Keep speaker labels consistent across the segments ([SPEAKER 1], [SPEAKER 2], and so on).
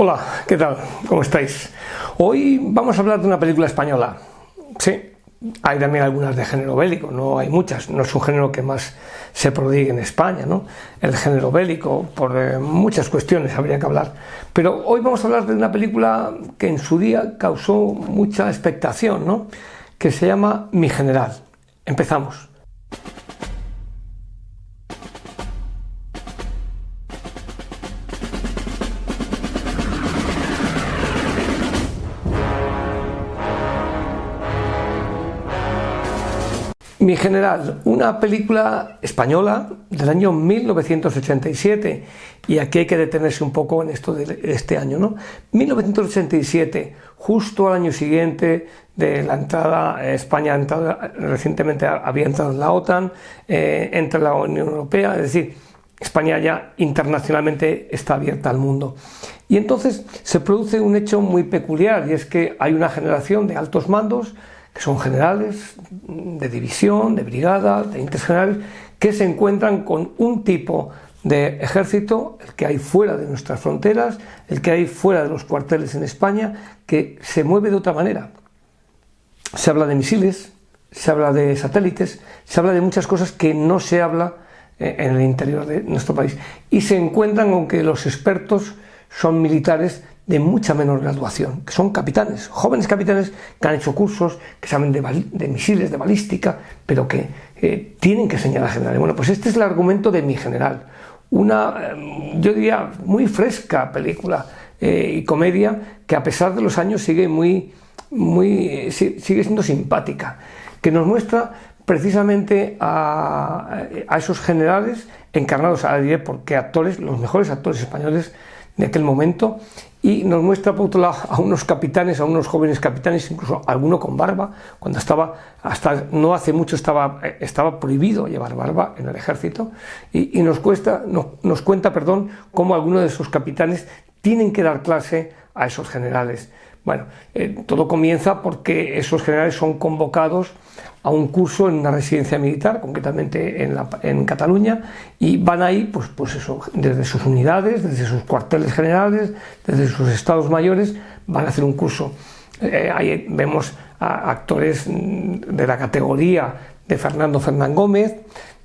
[SPEAKER 1] Hola, ¿qué tal? ¿Cómo estáis? Hoy vamos a hablar de una película española. Sí, hay también algunas de género bélico, no hay muchas, no es un género que más se prodigue en España, ¿no? El género bélico, por muchas cuestiones habría que hablar. Pero hoy vamos a hablar de una película que en su día causó mucha expectación, ¿no? Que se llama Mi General. Empezamos. Mi General, una película española del año 1987, y aquí hay que detenerse un poco en esto de este año, ¿no? 1987, justo al año siguiente de la entrada, España recientemente había entrado en la OTAN, entra en la Unión Europea, es decir, España ya internacionalmente está abierta al mundo. Y entonces se produce un hecho muy peculiar, y es que hay una generación de altos mandos, que son generales de división, de brigada, tenientes generales, que se encuentran con un tipo de ejército, el que hay fuera de nuestras fronteras, el que hay fuera de los cuarteles en España, que se mueve de otra manera. Se habla de misiles, se habla de satélites, se habla de muchas cosas que no se habla en el interior de nuestro país. Y se encuentran con que los expertos son militares de mucha menor graduación, que son capitanes, jóvenes capitanes que han hecho cursos, que saben de misiles, de balística, pero que tienen que señalar generales. Bueno, pues este es el argumento de Mi General, una, yo diría, muy fresca película y comedia que a pesar de los años sigue siendo simpática, que nos muestra precisamente a esos generales encarnados, ahora diré por qué actores, los mejores actores españoles de aquel momento, y nos muestra por otro lado a unos capitanes, a unos jóvenes capitanes, incluso alguno con barba, cuando hasta no hace mucho estaba prohibido llevar barba en el ejército, y nos cuenta cómo algunos de esos capitanes tienen que dar clase a esos generales. Bueno, todo comienza porque esos generales son convocados a un curso en una residencia militar, concretamente en Cataluña, y van ahí, pues eso, desde sus unidades, desde sus cuarteles generales, desde sus estados mayores, van a hacer un curso. Ahí vemos a actores de la categoría de Fernando Fernán Gómez,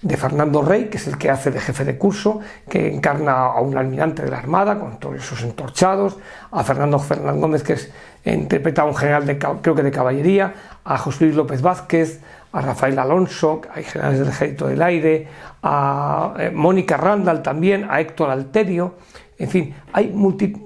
[SPEAKER 1] de Fernando Rey, que es el que hace de jefe de curso, que encarna a un almirante de la Armada con todos esos entorchados, a Fernando Fernán Gómez, que interpreta a un general creo que de caballería, a José Luis López Vázquez, a Rafael Alonso, hay generales del Ejército del Aire, a Mónica Randall también, a Héctor Alterio, en fin, hay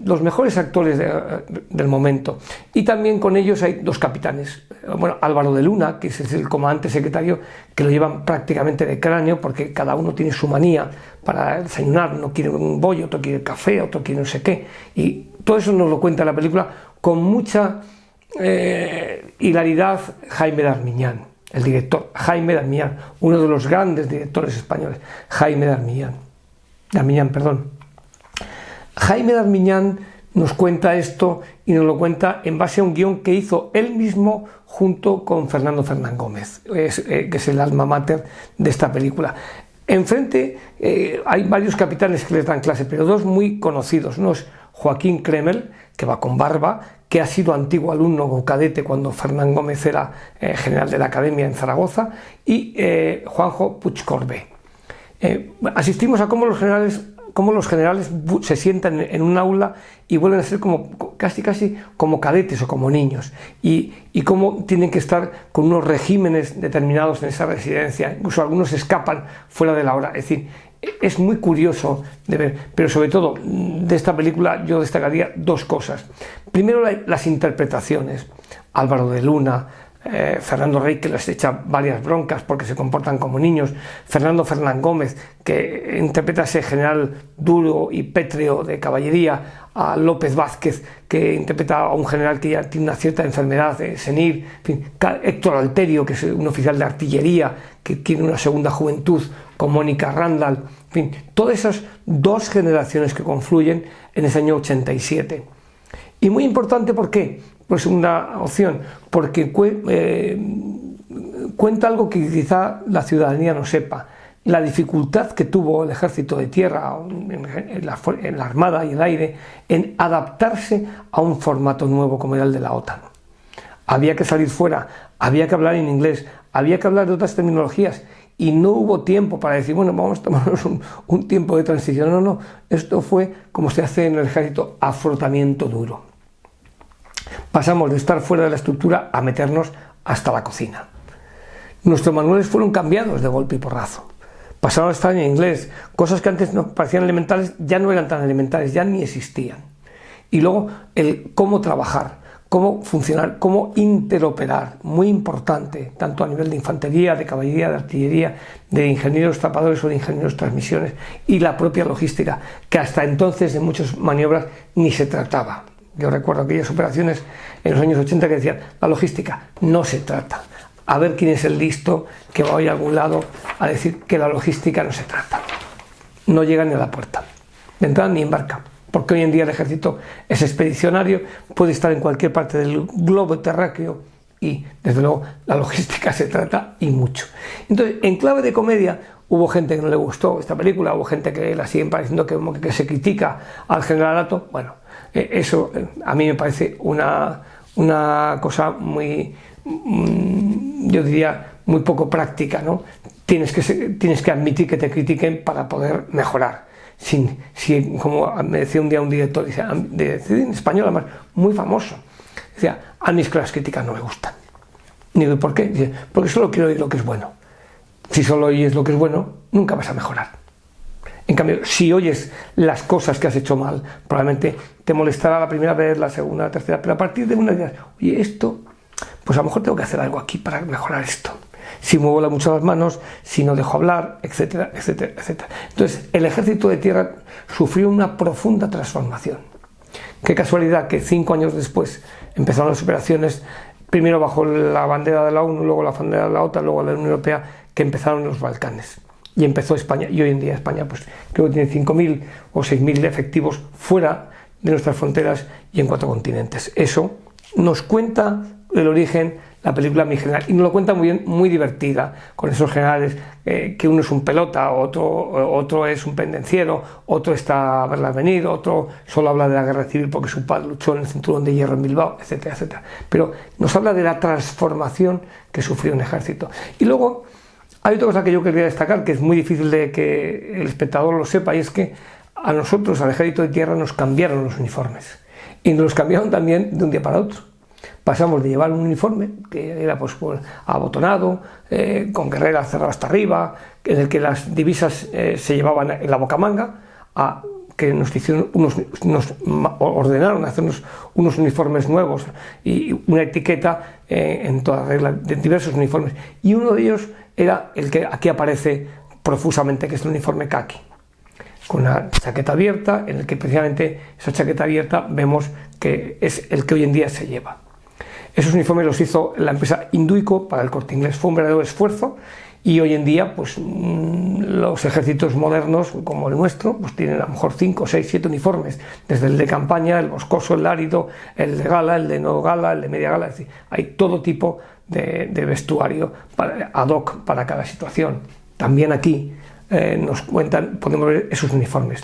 [SPEAKER 1] los mejores actores del momento. Y también con ellos hay dos capitanes. Bueno, Álvaro de Luna, que es el comandante secretario, que lo llevan prácticamente de cráneo, porque cada uno tiene su manía para desayunar. Uno quiere un bollo, otro quiere café, otro quiere no sé qué. Y todo eso nos lo cuenta la película con mucha hilaridad Jaime Darmiñán, el director, Jaime Darmiñán, uno de los grandes directores españoles, Jaime Darmiñán. Jaime Darmiñán nos cuenta esto y nos lo cuenta en base a un guión que hizo él mismo junto con Fernando Fernán Gómez, que es el alma mater de esta película. Enfrente hay varios capitanes que les dan clase, pero dos muy conocidos. Uno es Joaquín Kremel, que va con barba, que ha sido antiguo alumno o cadete cuando Fernán Gómez era general de la Academia en Zaragoza, y Juanjo Puigcorbé. Asistimos a cómo los generales se sientan en un aula y vuelven a ser casi como cadetes o como niños, y cómo tienen que estar con unos regímenes determinados en esa residencia, incluso algunos escapan fuera de la hora. Es decir, es muy curioso de ver, pero sobre todo de esta película yo destacaría dos cosas. Primero, las interpretaciones. Álvaro de Luna, Fernando Rey, que les echa varias broncas porque se comportan como niños, Fernando Fernán Gómez, que interpreta a ese general duro y pétreo de caballería, a López Vázquez, que interpreta a un general que ya tiene una cierta enfermedad senil, en fin, Héctor Alterio, que es un oficial de artillería que tiene una segunda juventud, con Mónica Randall, en fin, todas esas dos generaciones que confluyen en ese año 87. Y muy importante, ¿por qué? Por segunda opción, porque cuenta algo que quizá la ciudadanía no sepa. la dificultad que tuvo el ejército de tierra, en la armada y el aire, en adaptarse a un formato nuevo como era el de la OTAN. Había que salir fuera, había que hablar en inglés, había que hablar de otras terminologías, y no hubo tiempo para decir, bueno, vamos a tomarnos un tiempo de transición. No, no, esto fue como se hace en el ejército, afrontamiento duro. Pasamos de estar fuera de la estructura a meternos hasta la cocina. Nuestros manuales fueron cambiados de golpe y porrazo. Pasaron a estar en inglés, cosas que antes nos parecían elementales ya no eran tan elementales, ya ni existían. Y luego el cómo trabajar, cómo funcionar, cómo interoperar, muy importante, tanto a nivel de infantería, de caballería, de artillería, de ingenieros tapadores o de ingenieros transmisiones, y la propia logística, que hasta entonces en muchas maniobras ni se trataba. Yo recuerdo aquellas operaciones en los años 80 que decían, la logística no se trata. A ver quién es el listo que va a ir a algún lado a decir que la logística no se trata. No llega ni a la puerta, de entrada ni embarca. Porque hoy en día el ejército es expedicionario, puede estar en cualquier parte del globo terráqueo y, desde luego, la logística se trata y mucho. Entonces, en clave de comedia, hubo gente que no le gustó esta película, hubo gente que la siguen pareciendo que se critica al generalato. Bueno, eso a mí me parece una cosa muy, yo diría, muy poco práctica, ¿no? Tienes que admitir que te critiquen para poder mejorar. Como me decía un día un director de cine español, además muy famoso, decía, a mí es que las críticas no me gustan. Y digo, ¿por qué? Dice, porque solo quiero oír lo que es bueno. Si solo oyes lo que es bueno, nunca vas a mejorar. En cambio, si oyes las cosas que has hecho mal, probablemente te molestará la primera vez, la segunda, la tercera, pero a partir de una dirás, oye, esto, pues a lo mejor tengo que hacer algo aquí para mejorar esto. Si muevo mucho las manos, si no dejo hablar, etcétera, etcétera, etcétera. Entonces, el ejército de tierra sufrió una profunda transformación. Qué casualidad que 5 años después empezaron las operaciones, primero bajo la bandera de la ONU, luego la bandera de la OTAN, luego la Unión Europea, que empezaron en los Balcanes. Y empezó España, y hoy en día España pues creo que tiene 5.000 o 6.000 efectivos fuera de nuestras fronteras y en 4 continentes. Eso nos cuenta el origen la película Mi General, y nos lo cuenta muy bien, muy divertida, con esos generales, que uno es un pelota, otro es un pendenciero, otro está a verlas venir, otro solo habla de la guerra civil porque su padre luchó en el cinturón de hierro en Bilbao, etcétera, etcétera. Pero nos habla de la transformación que sufrió un ejército. Y luego hay otra cosa que yo quería destacar, que es muy difícil de que el espectador lo sepa, y es que a nosotros, al ejército de tierra, nos cambiaron los uniformes, y nos los cambiaron también de un día para otro. Pasamos de llevar un uniforme que era pues abotonado, con guerrera cerrada hasta arriba, en el que las divisas se llevaban en la bocamanga, a que nos ordenaron hacernos unos uniformes nuevos y una etiqueta en toda regla de diversos uniformes. Y uno de ellos era el que aquí aparece profusamente, que es el uniforme caqui, con una chaqueta abierta, en el que precisamente esa chaqueta abierta vemos que es el que hoy en día se lleva. Esos uniformes los hizo la empresa Induico para el Corte Inglés. Fue un verdadero esfuerzo, y hoy en día pues los ejércitos modernos como el nuestro pues tienen a lo mejor 5, 6, 7 uniformes, desde el de campaña, el boscoso, el árido, el de gala, el de no gala, el de media gala. Es decir, hay todo tipo de vestuario ad hoc para cada situación. También aquí nos cuentan, podemos ver esos uniformes.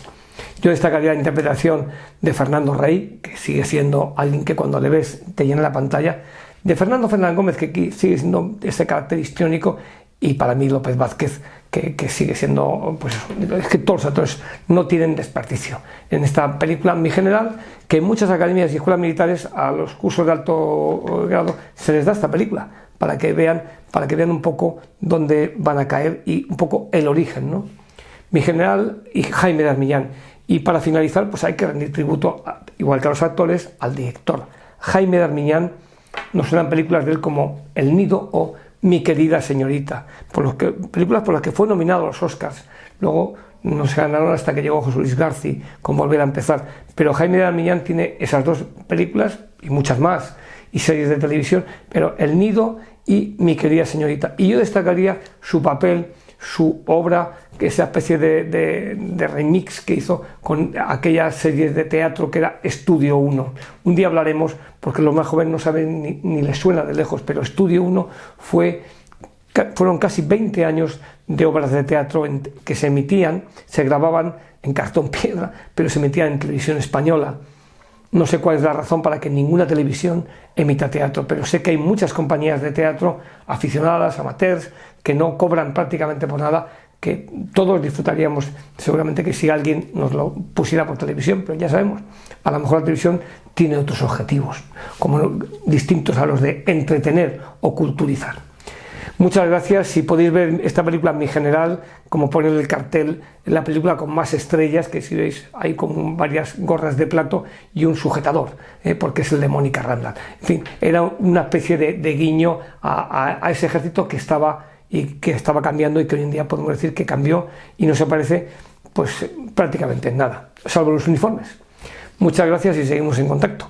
[SPEAKER 1] Yo destacaría la interpretación de Fernando Rey, que sigue siendo alguien que cuando le ves te llena la pantalla, de Fernando Fernández Gómez, que aquí sigue siendo ese carácter histriónico, y para mí López Vázquez, que sigue siendo, pues es que todos los actores no tienen desperdicio. En esta película, Mi General, que en muchas academias y escuelas militares a los cursos de alto grado se les da esta película, para que vean un poco dónde van a caer y un poco el origen, ¿no? Mi General y Jaime de Armiñán. Y para finalizar, pues hay que rendir tributo, igual que a los actores, al director. Jaime de Armiñán, nos suenan películas de él como El Nido o Mi Querida Señorita, películas por las que fue nominado a los Oscars. Luego no se ganaron hasta que llegó José Luis García con Volver a Empezar. Pero Jaime de Armiñán tiene esas 2 películas y muchas más, y series de televisión, pero El Nido y Mi Querida Señorita. Y yo destacaría su papel, su obra, que esa especie de remix que hizo con aquella serie de teatro que era Estudio 1. Un día hablaremos, porque los más jóvenes no saben ni les suena de lejos, pero Estudio 1 fue fueron casi 20 años de obras de teatro que se emitían, se grababan en cartón piedra, pero se emitían en televisión española. No sé cuál es la razón para que ninguna televisión emita teatro, pero sé que hay muchas compañías de teatro aficionadas, amateurs, que no cobran prácticamente por nada, que todos disfrutaríamos seguramente que si alguien nos lo pusiera por televisión, pero ya sabemos, a lo mejor la televisión tiene otros objetivos, como distintos a los de entretener o culturizar. Muchas gracias. Si podéis ver esta película Mi General, como pone el cartel, la película con más estrellas, que si veis hay como varias gorras de plato y un sujetador, porque es el de Mónica Randall. En fin, era una especie de guiño a ese ejército que estaba cambiando y que hoy en día podemos decir que cambió y no se parece pues prácticamente en nada, salvo los uniformes. Muchas gracias y seguimos en contacto.